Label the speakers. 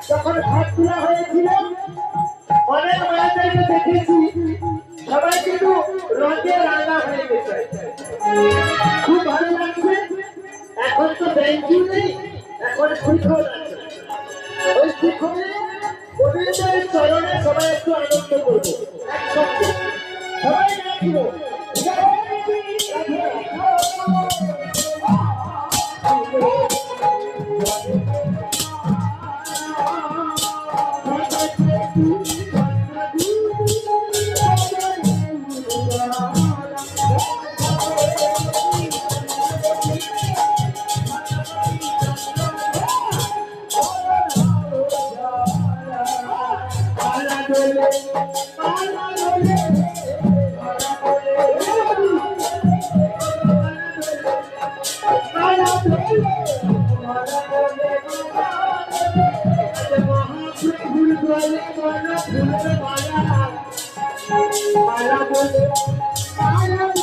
Speaker 1: যখন ঘর তোলা হয়েছিল অনেক মেয়েদেরকে দেখেছি সবাই কিন্তু রঙে রাঙা হয়ে গেছে, খুব ভালো লাগছে। এখন তো ব্যাংকিং নেই, এখন শিক্ষক আছে, ওই শিক্ষকের কবিদের চরণে সবাই একটু আনন্দ করবো একসঙ্গে, সবাই নাচবো। माला बोले